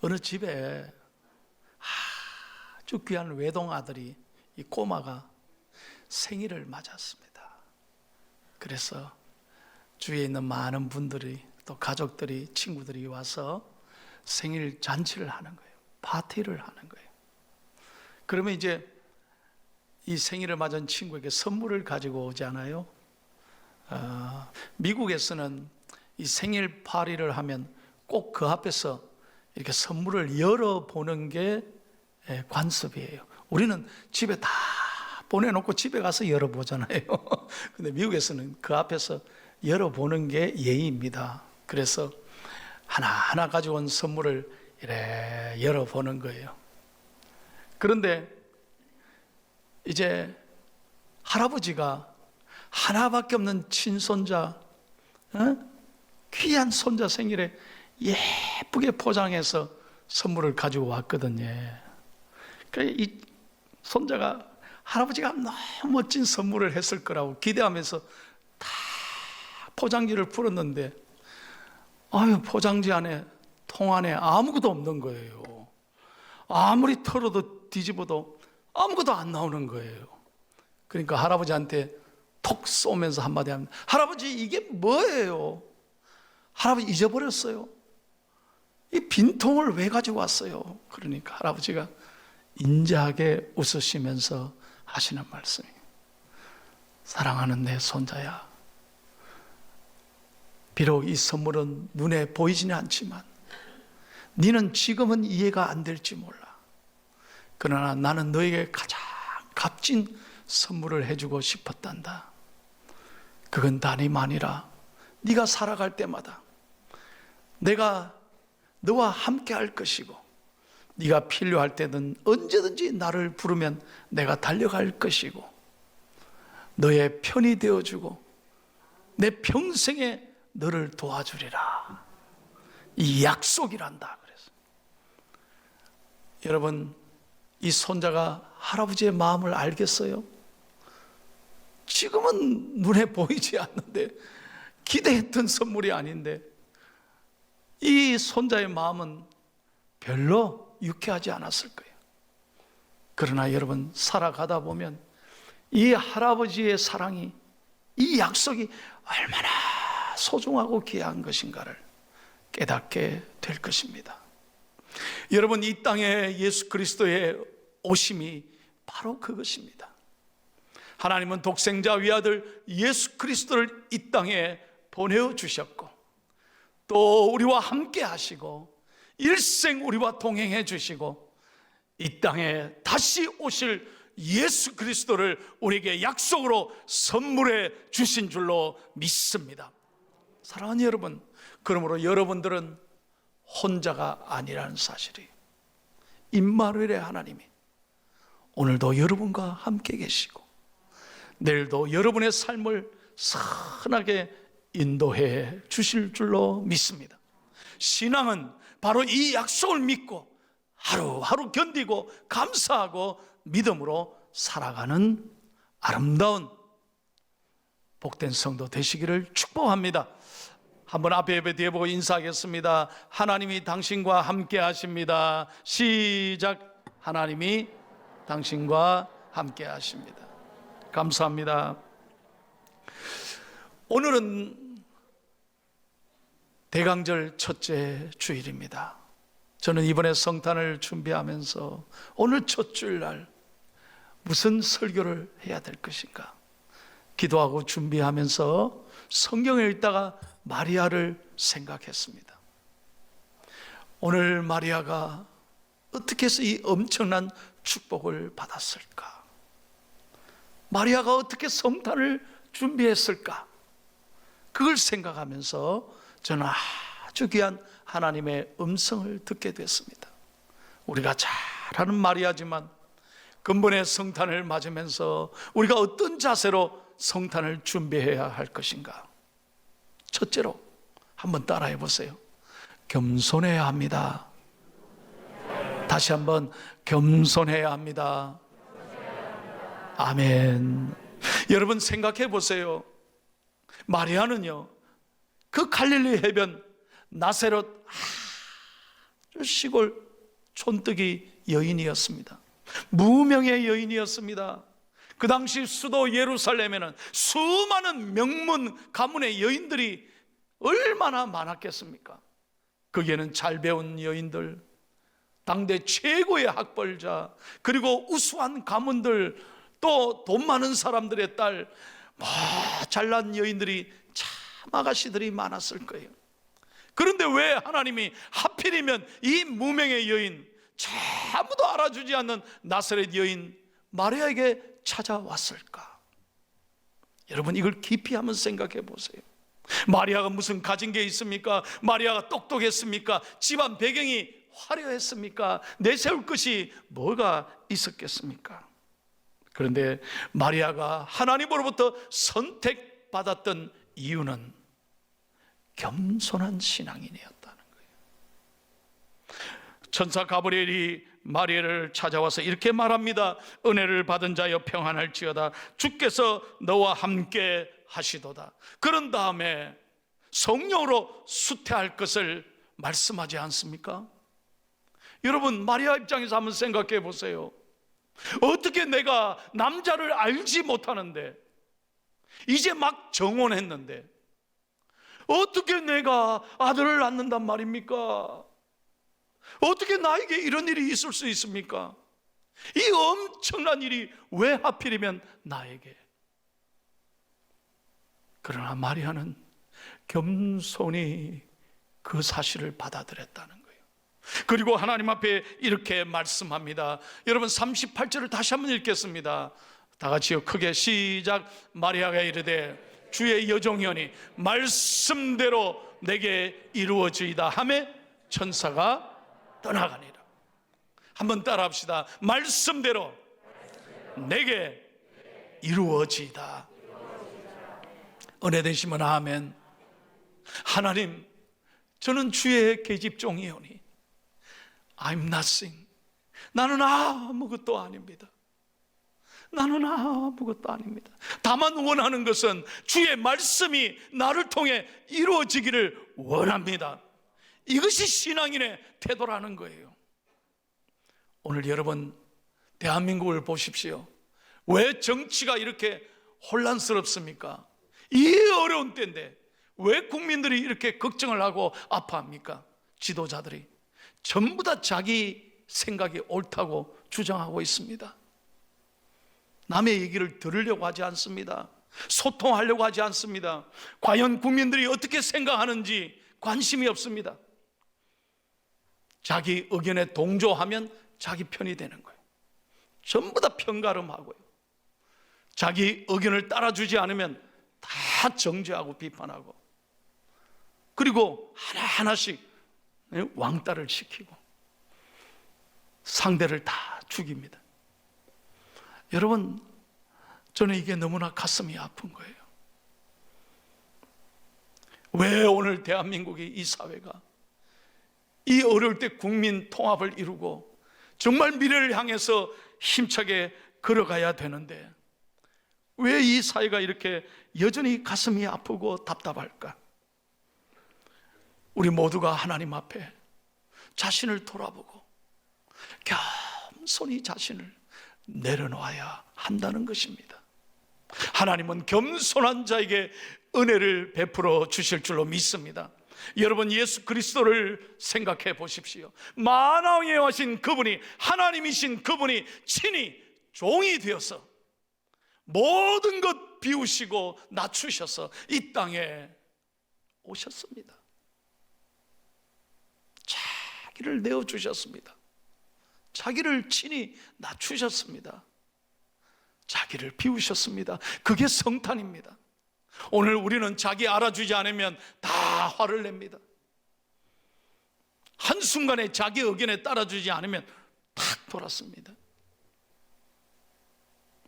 어느 집에 아주 귀한 외동 아들이, 이 꼬마가 생일을 맞았습니다. 그래서 주위에 있는 많은 분들이, 또 가족들이, 친구들이 와서 생일 잔치를 하는 거예요. 파티를 하는 거예요. 그러면 이제 이 생일을 맞은 친구에게 선물을 가지고 오잖아요. 미국에서는 이 생일 파티를 하면 꼭 그 앞에서 이렇게 선물을 열어보는 게 관습이에요. 우리는 집에 다 보내놓고 집에 가서 열어보잖아요. 근데 미국에서는 그 앞에서 열어보는 게 예의입니다. 그래서 하나하나 가지고 온 선물을 이래 열어보는 거예요. 그런데 이제 할아버지가 하나밖에 없는 친손자, 귀한 손자 생일에 예쁘게 포장해서 선물을 가지고 왔거든요. 그러니까 이 손자가 할아버지가 너무 멋진 선물을 했을 거라고 기대하면서 다 포장지를 풀었는데, 포장지 안에, 통 안에 아무것도 없는 거예요. 아무리 털어도 뒤집어도 아무것도 안 나오는 거예요. 그러니까 할아버지한테 톡 쏘면서 한마디 합니다. 할아버지, 이게 뭐예요? 할아버지 잊어버렸어요. 이 빈통을 왜 가지고 왔어요? 그러니까 할아버지가 인자하게 웃으시면서 하시는 말씀이에요. 사랑하는 내 손자야, 비록 이 선물은 눈에 보이지는 않지만 너는 지금은 이해가 안 될지 몰라. 그러나 나는 너에게 가장 값진 선물을 해주고 싶었단다. 그건 다름이 아니라 네가 살아갈 때마다 내가 너와 함께 할 것이고, 네가 필요할 때는 언제든지 나를 부르면 내가 달려갈 것이고, 너의 편이 되어주고 내 평생에 너를 도와주리라. 이 약속이란다. 그래서 여러분, 이 손자가 할아버지의 마음을 알겠어요? 지금은 눈에 보이지 않는데, 기대했던 선물이 아닌데, 이 손자의 마음은 별로 유쾌하지 않았을 거예요. 그러나 여러분, 살아가다 보면 이 할아버지의 사랑이, 이 약속이 얼마나 소중하고 귀한 것인가를 깨닫게 될 것입니다. 여러분, 이 땅에 예수 그리스도의 오심이 바로 그것입니다. 하나님은 독생자 위아들 예수 그리스도를 이 땅에 보내주셨고, 또 우리와 함께 하시고 일생 우리와 동행해 주시고, 이 땅에 다시 오실 예수 그리스도를 우리에게 약속으로 선물해 주신 줄로 믿습니다. 사랑하는 여러분, 그러므로 여러분들은 혼자가 아니라는 사실이, 임마누엘의 하나님이 오늘도 여러분과 함께 계시고 내일도 여러분의 삶을 선하게 인도해 주실 줄로 믿습니다. 신앙은 바로 이 약속을 믿고 하루하루 견디고 감사하고 믿음으로 살아가는 아름다운 복된 성도 되시기를 축복합니다. 한번 앞에 예배 뒤에 보고 인사하겠습니다. 하나님이 당신과 함께 하십니다. 시작. 하나님이 당신과 함께 하십니다. 감사합니다. 오늘은 대강절 첫째 주일입니다. 저는 이번에 성탄을 준비하면서 오늘 첫 주일날 무슨 설교를 해야 될 것인가 기도하고 준비하면서 성경을 읽다가 마리아를 생각했습니다. 오늘 마리아가 어떻게 해서 이 엄청난 축복을 받았을까? 마리아가 어떻게 성탄을 준비했을까? 그걸 생각하면서 저는 아주 귀한 하나님의 음성을 듣게 됐습니다. 우리가 잘 아는 마리아지만 근본의 성탄을 맞으면서 우리가 어떤 자세로 성탄을 준비해야 할 것인가? 첫째로 한번 따라해 보세요. 겸손해야 합니다. 다시 한번 겸손해야 합니다. 아멘. 여러분 생각해 보세요. 마리아는요, 그 갈릴리 해변 나세롯 아주 시골 촌뜨기 여인이었습니다. 무명의 여인이었습니다. 그 당시 수도 예루살렘에는 수많은 명문 가문의 여인들이 얼마나 많았겠습니까? 거기에는 잘 배운 여인들, 당대 최고의 학벌자, 그리고 우수한 가문들, 또 돈 많은 사람들의 딸, 잘난 여인들이 참 아가씨들이 많았을 거예요. 그런데 왜 하나님이 하필이면 이 무명의 여인, 아무도 알아주지 않는 나사렛 여인 마리아에게 찾아왔을까? 여러분, 이걸 깊이 한번 생각해 보세요. 마리아가 무슨 가진 게 있습니까? 마리아가 똑똑했습니까? 집안 배경이 화려했습니까? 내세울 것이 뭐가 있었겠습니까? 그런데 마리아가 하나님으로부터 선택받았던 이유는 겸손한 신앙인이었다는 거예요. 천사 가브리엘이 마리아를 찾아와서 이렇게 말합니다. 은혜를 받은 자여 평안할지어다. 주께서 너와 함께 하시도다. 그런 다음에 성령으로 수태할 것을 말씀하지 않습니까? 여러분, 마리아 입장에서 한번 생각해 보세요. 어떻게 내가 남자를 알지 못하는데, 이제 막 정혼했는데 어떻게 내가 아들을 낳는단 말입니까? 어떻게 나에게 이런 일이 있을 수 있습니까? 이 엄청난 일이 왜 하필이면 나에게? 그러나 마리아는 겸손히 그 사실을 받아들였다는 거예요. 그리고 하나님 앞에 이렇게 말씀합니다. 여러분, 38절을 다시 한번 읽겠습니다. 다 같이요, 크게 시작. 마리아가 이르되 주의 여종이오니 말씀대로 내게 이루어지이다 하매 천사가 떠나가니라. 한번 따라합시다. 말씀대로 내게 이루어지이다. 은혜 되시면 아멘. 하나님, 저는 주의 계집종이오니 I'm nothing. 나는 아무것도 아닙니다. 나는 아무것도 아닙니다. 다만 원하는 것은 주의 말씀이 나를 통해 이루어지기를 원합니다. 이것이 신앙인의 태도라는 거예요. 오늘 여러분, 대한민국을 보십시오. 왜 정치가 이렇게 혼란스럽습니까? 이 어려운 때인데 왜 국민들이 이렇게 걱정을 하고 아파합니까? 지도자들이 전부 다 자기 생각이 옳다고 주장하고 있습니다. 남의 얘기를 들으려고 하지 않습니다. 소통하려고 하지 않습니다. 과연 국민들이 어떻게 생각하는지 관심이 없습니다. 자기 의견에 동조하면 자기 편이 되는 거예요. 전부 다 편가름하고요. 자기 의견을 따라주지 않으면 다 정죄하고 비판하고, 그리고 하나하나씩 왕따를 시키고 상대를 다 죽입니다. 여러분, 저는 이게 너무나 가슴이 아픈 거예요. 왜 오늘 대한민국이, 이 사회가 이 어려울 때 국민 통합을 이루고 정말 미래를 향해서 힘차게 걸어가야 되는데 왜 이 사회가 이렇게 여전히 가슴이 아프고 답답할까? 우리 모두가 하나님 앞에 자신을 돌아보고 겸손히 자신을 내려놓아야 한다는 것입니다. 하나님은 겸손한 자에게 은혜를 베풀어 주실 줄로 믿습니다. 여러분, 예수 그리스도를 생각해 보십시오. 만왕에 와신 그분이, 하나님이신 그분이 친히 종이 되어서 모든 것 비우시고 낮추셔서 이 땅에 오셨습니다. 자기를 내어주셨습니다. 자기를 친히 낮추셨습니다. 자기를 비우셨습니다. 그게 성탄입니다. 오늘 우리는 자기 알아주지 않으면 다 화를 냅니다. 한순간에 자기 의견에 따라주지 않으면 탁 돌았습니다.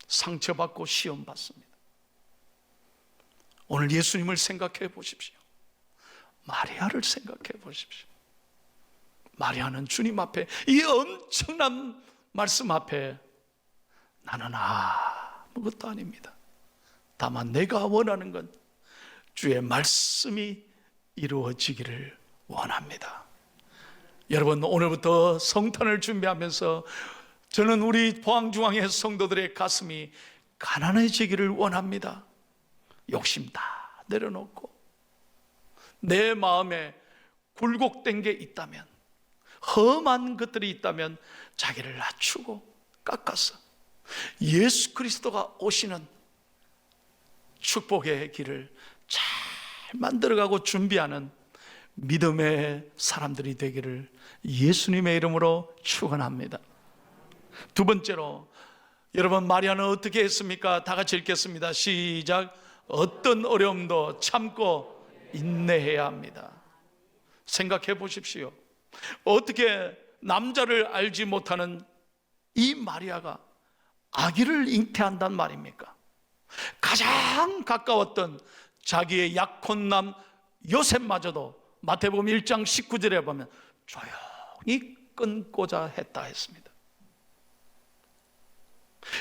상처받고 시험받습니다. 오늘 예수님을 생각해 보십시오. 마리아를 생각해 보십시오. 마리아는 주님 앞에, 이 엄청난 말씀 앞에 나는 아무것도 아닙니다. 다만 내가 원하는 건 주의 말씀이 이루어지기를 원합니다. 여러분, 오늘부터 성탄을 준비하면서 저는 우리 포항중앙회 성도들의 가슴이 가난해지기를 원합니다. 욕심 다 내려놓고 내 마음에 굴곡된 게 있다면, 험한 것들이 있다면 자기를 낮추고 깎아서 예수 그리스도가 오시는 축복의 길을 잘 만들어가고 준비하는 믿음의 사람들이 되기를 예수님의 이름으로 축원합니다. 두 번째로, 여러분, 마리아는 어떻게 했습니까? 다 같이 읽겠습니다. 시작. 어떤 어려움도 참고 인내해야 합니다. 생각해 보십시오. 어떻게 남자를 알지 못하는 이 마리아가 아기를 잉태한단 말입니까? 가장 가까웠던 자기의 약혼남 요셉마저도 마태복음 1장 19절에 보면 조용히 끊고자 했다 했습니다.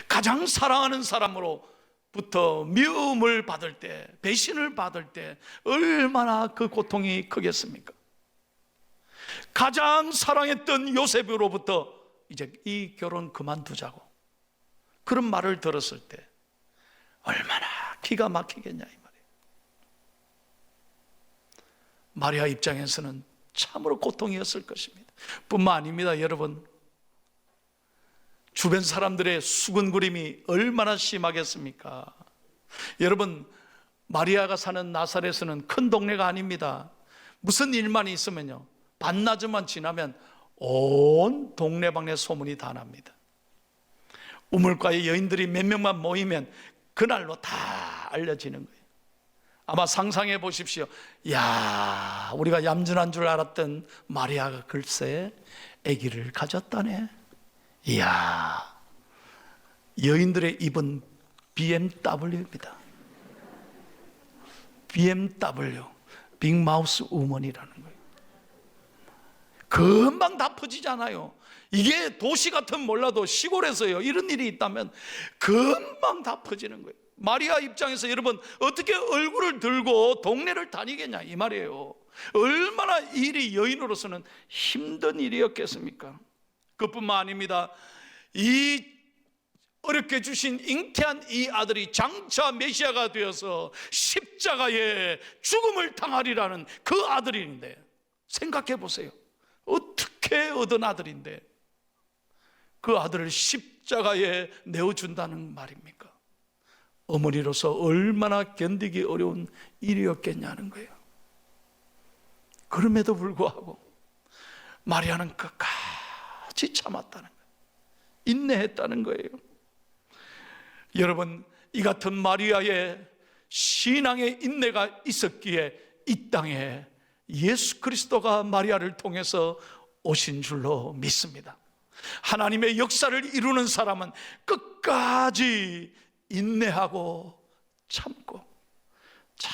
가장 사랑하는 사람으로부터 미움을 받을 때, 배신을 받을 때 얼마나 그 고통이 크겠습니까? 가장 사랑했던 요셉으로부터 이제 이 결혼 그만두자고 그런 말을 들었을 때 얼마나 기가 막히겠냐 이 말이에요. 마리아 입장에서는 참으로 고통이었을 것입니다. 뿐만 아닙니다. 여러분, 주변 사람들의 수근거림이 얼마나 심하겠습니까? 여러분, 마리아가 사는 나사렛은 큰 동네가 아닙니다. 무슨 일만 있으면요, 반나절만 지나면 온 동네방네 소문이 다 납니다. 우물가에 여인들이 몇 명만 모이면 그날로 다 알려지는 거예요. 아마 상상해 보십시오. 야, 우리가 얌전한 줄 알았던 마리아가 글쎄 아기를 가졌다네. 이야, 여인들의 입은 BMW입니다. BMW, 빅마우스 우먼이라는 거예요. 금방 다 퍼지잖아요. 이게 도시 같은 몰라도 시골에서요, 이런 일이 있다면 금방 다 퍼지는 거예요. 마리아 입장에서 여러분, 어떻게 얼굴을 들고 동네를 다니겠냐 이 말이에요. 얼마나 일이 여인으로서는 힘든 일이었겠습니까? 그뿐만 아닙니다. 이 어렵게 주신 잉태한 이 아들이 장차 메시아가 되어서 십자가에 죽음을 당하리라는 그 아들인데, 생각해 보세요. 어떻게 얻은 아들인데 그 아들을 십자가에 내어준다는 말입니까? 어머니로서 얼마나 견디기 어려운 일이었겠냐는 거예요. 그럼에도 불구하고 마리아는 끝까지 참았다는 거예요. 인내했다는 거예요. 여러분, 이 같은 마리아의 신앙의 인내가 있었기에 이 땅에 예수 그리스도가 마리아를 통해서 오신 줄로 믿습니다. 하나님의 역사를 이루는 사람은 끝까지 인내하고 참고 잘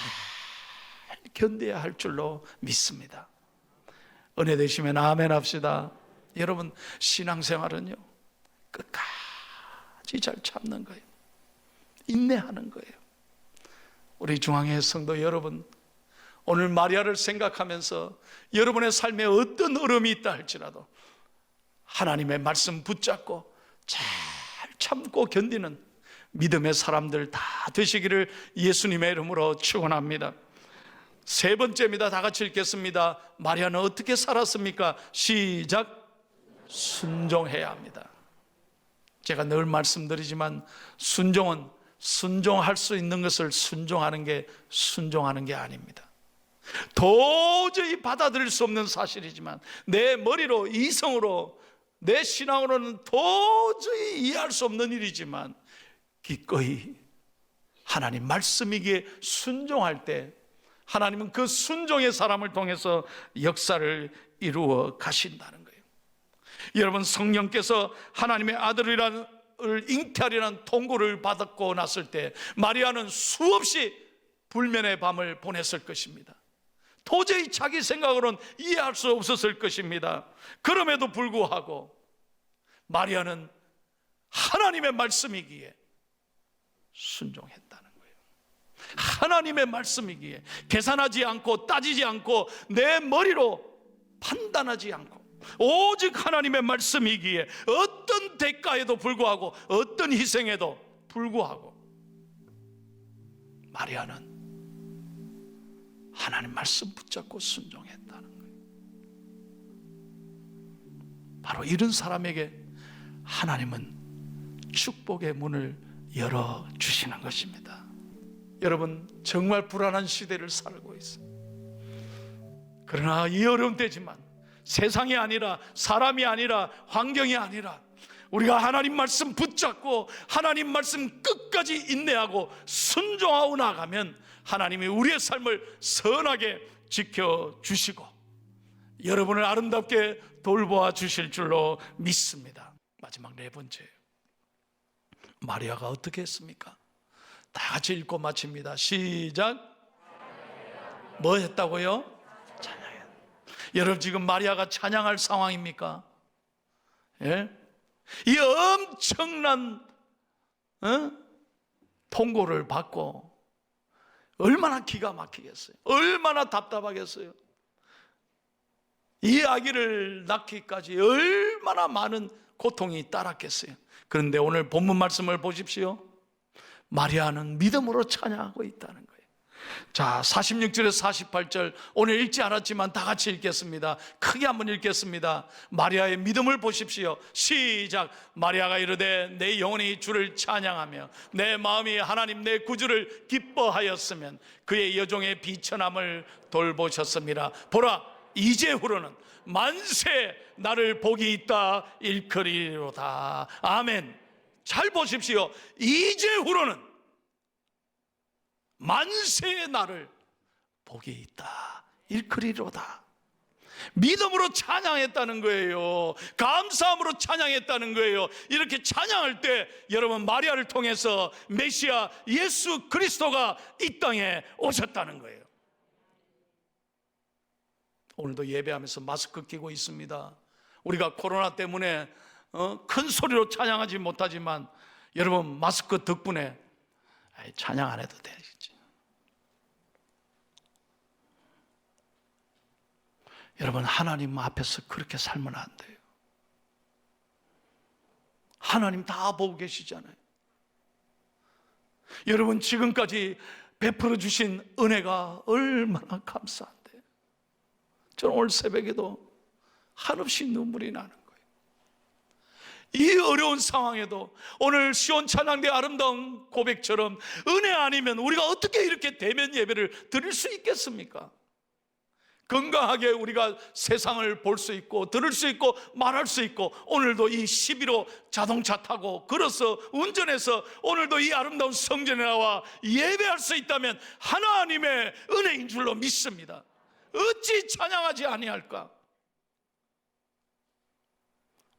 견뎌야 할 줄로 믿습니다. 은혜 되시면 아멘 합시다. 여러분, 신앙생활은요, 끝까지 잘 참는 거예요. 인내하는 거예요. 우리 중앙회 성도 여러분, 오늘 마리아를 생각하면서 여러분의 삶에 어떤 어려움이 있다 할지라도 하나님의 말씀 붙잡고 잘 참고 견디는 믿음의 사람들 다 되시기를 예수님의 이름으로 축원합니다. 세 번째입니다. 다 같이 읽겠습니다. 마리아는 어떻게 살았습니까? 시작. 순종해야 합니다. 제가 늘 말씀드리지만 순종은 순종할 수 있는 것을 순종하는 게 아닙니다. 도저히 받아들일 수 없는 사실이지만 내 머리로, 이성으로, 내 신앙으로는 도저히 이해할 수 없는 일이지만 기꺼이 하나님 말씀이기에 순종할 때 하나님은 그 순종의 사람을 통해서 역사를 이루어 가신다는 거예요. 여러분, 성령께서 하나님의 아들을 잉태하리라는 통고를 받았고 났을 때 마리아는 수없이 불면의 밤을 보냈을 것입니다. 도저히 자기 생각으로는 이해할 수 없었을 것입니다. 그럼에도 불구하고 마리아는 하나님의 말씀이기에 순종했다는 거예요. 하나님의 말씀이기에 계산하지 않고 따지지 않고 내 머리로 판단하지 않고 오직 하나님의 말씀이기에 어떤 대가에도 불구하고 어떤 희생에도 불구하고 마리아는 하나님 말씀 붙잡고 순종했다는 거예요. 바로 이런 사람에게 하나님은 축복의 문을 열어주시는 것입니다. 여러분, 정말 불안한 시대를 살고 있어요. 그러나 이 어려운 때지만 세상이 아니라, 사람이 아니라, 환경이 아니라 우리가 하나님 말씀 붙잡고 하나님 말씀 끝까지 인내하고 순종하고 나가면 하나님이 우리의 삶을 선하게 지켜주시고 여러분을 아름답게 돌보아 주실 줄로 믿습니다. 마지막 네 번째예요. 마리아가 어떻게 했습니까? 다 같이 읽고 마칩니다. 시작. 뭐 했다고요? 찬양해. 여러분, 지금 마리아가 찬양할 상황입니까? 예? 이 엄청난 통고를 받고 얼마나 기가 막히겠어요? 얼마나 답답하겠어요? 이 아기를 낳기까지 얼마나 많은 고통이 따랐겠어요? 그런데 오늘 본문 말씀을 보십시오. 마리아는 믿음으로 찬양하고 있다는 거예요. 자, 46절에서 48절 오늘 읽지 않았지만 다 같이 읽겠습니다. 크게 한번 읽겠습니다. 마리아의 믿음을 보십시오. 시작. 마리아가 이르되 내 영혼이 주를 찬양하며 내 마음이 하나님 내 구주를 기뻐하였으면 그의 여종의 비천함을 돌보셨습니다. 보라, 이제후로는 만세 나를 복이 있다 일컬이로다. 아멘. 잘 보십시오. 이제후로는 만세의 나를 복이 있다 일컬이로다. 믿음으로 찬양했다는 거예요. 감사함으로 찬양했다는 거예요. 이렇게 찬양할 때 여러분, 마리아를 통해서 메시아 예수 그리스도가 이 땅에 오셨다는 거예요. 오늘도 예배하면서 마스크 끼고 있습니다. 우리가 코로나 때문에 큰 소리로 찬양하지 못하지만 여러분, 마스크 덕분에 찬양 안 해도 되겠지. 여러분, 하나님 앞에서 그렇게 살면 안 돼요. 하나님 다 보고 계시잖아요. 여러분, 지금까지 베풀어 주신 은혜가 얼마나 감사한데, 저는 오늘 새벽에도 한없이 눈물이 나는 거예요. 이 어려운 상황에도 오늘 시온 찬양대 아름다운 고백처럼 은혜 아니면 우리가 어떻게 이렇게 대면 예배를 드릴 수 있겠습니까? 건강하게 우리가 세상을 볼 수 있고 들을 수 있고 말할 수 있고, 오늘도 이 11호 자동차 타고 걸어서 운전해서 오늘도 이 아름다운 성전에 나와 예배할 수 있다면 하나님의 은혜인 줄로 믿습니다. 어찌 찬양하지 아니할까?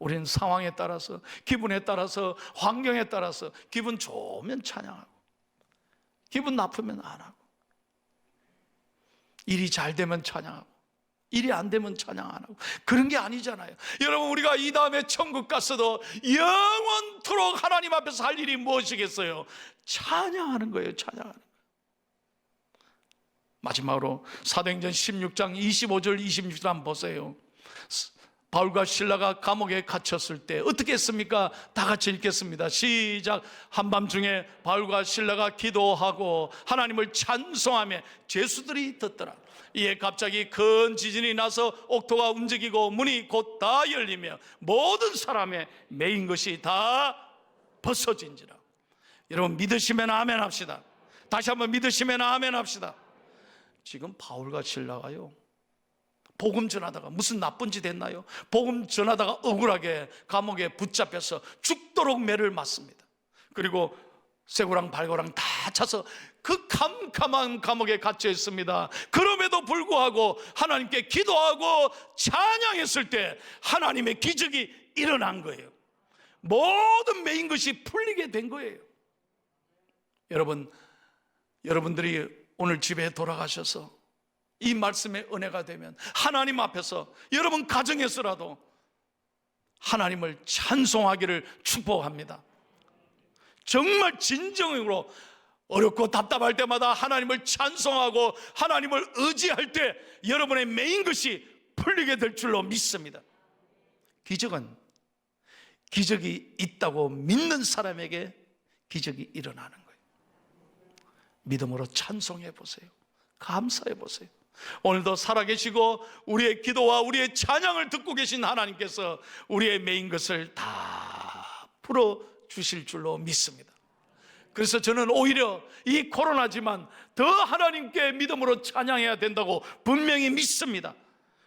우리는 상황에 따라서, 기분에 따라서, 환경에 따라서 기분 좋으면 찬양하고 기분 나쁘면 안 하고, 일이 잘 되면 찬양하고 일이 안 되면 찬양 안 하고, 그런 게 아니잖아요. 여러분, 우리가 이 다음에 천국 갔어도 영원토록 하나님 앞에서 할 일이 무엇이겠어요? 찬양하는 거예요. 찬양하는 거예요. 마지막으로 사도행전 16장 25절 26절 한번 보세요. 바울과 실라가 감옥에 갇혔을 때 어떻게 했습니까? 다 같이 읽겠습니다. 시작. 한밤중에 바울과 실라가 기도하고 하나님을 찬송하며 죄수들이 듣더라. 이에 갑자기 큰 지진이 나서 옥토가 움직이고 문이 곧 다 열리며 모든 사람의 매인 것이 다 벗어진지라. 여러분, 믿으시면 아멘 합시다. 다시 한번 믿으시면 아멘 합시다. 지금 바울과 실라가요, 복음 전하다가 무슨 나쁜 짓 했나요? 복음 전하다가 억울하게 감옥에 붙잡혀서 죽도록 매를 맞습니다. 그리고 쇠고랑 발고랑 다 차서 그 캄캄한 감옥에 갇혀 있습니다. 그럼에도 불구하고 하나님께 기도하고 찬양했을 때 하나님의 기적이 일어난 거예요. 모든 매인 것이 풀리게 된 거예요. 여러분들이 오늘 집에 돌아가셔서 이 말씀의 은혜가 되면 하나님 앞에서 여러분 가정에서라도 하나님을 찬송하기를 축복합니다. 정말 진정으로 어렵고 답답할 때마다 하나님을 찬송하고 하나님을 의지할 때 여러분의 메인 것이 풀리게 될 줄로 믿습니다. 기적이 있다고 믿는 사람에게 기적이 일어나는 거예요. 믿음으로 찬송해 보세요. 감사해 보세요. 오늘도 살아계시고 우리의 기도와 우리의 찬양을 듣고 계신 하나님께서 우리의 메인 것을 다 풀어주실 줄로 믿습니다. 그래서 저는 오히려 이 코로나지만 더 하나님께 믿음으로 찬양해야 된다고 분명히 믿습니다.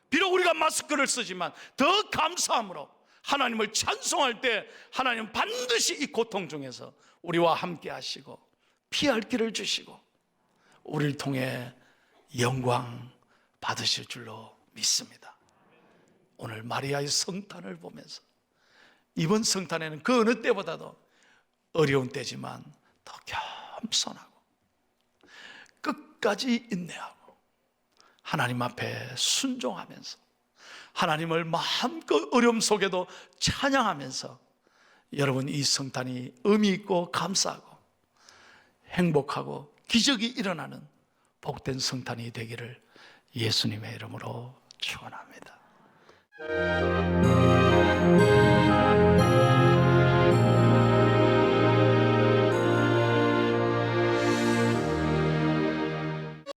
비록 우리가 마스크를 쓰지만 더 감사함으로 하나님을 찬송할 때 하나님은 반드시 이 고통 중에서 우리와 함께 하시고 피할 길을 주시고 우리를 통해 영광 받으실 줄로 믿습니다. 오늘 마리아의 성탄을 보면서 이번 성탄에는 그 어느 때보다도 어려운 때지만 더 겸손하고 끝까지 인내하고 하나님 앞에 순종하면서 하나님을 마음껏 어려움 속에도 찬양하면서 여러분 이 성탄이 의미 있고 감사하고 행복하고 기적이 일어나는 복된 성탄이 되기를 예수님의 이름으로 축원합니다.